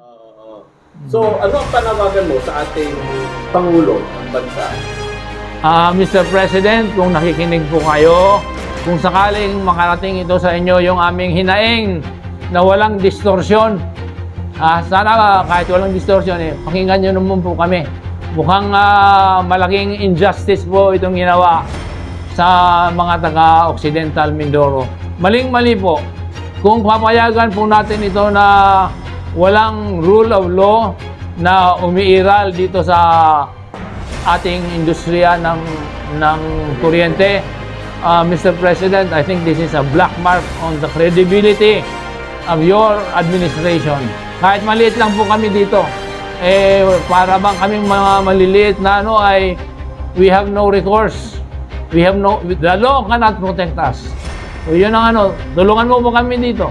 Oo. So, ano ang panawagan mo sa ating Pangulo ng bansa? Mr. President, kung nakikinig po kayo, kung sakaling makarating ito sa inyo yung aming hinaing na walang distorsyon, sana kahit walang distorsyon, pakinggan nyo naman po kami. Mukhang malaking injustice po itong ginawa sa mga taga-Occidental Mindoro. Maling-mali po. Kung papayagan po natin ito na walang rule of law na umiiral dito sa ating industriya ng kuryente, Mr. President, I think this is a black mark on the credibility of your administration. Kahit maliit lang po kami dito, para bang kaming mga maliliit na we have no recourse. The law cannot protect us. So yun ang tulungan mo po kami dito.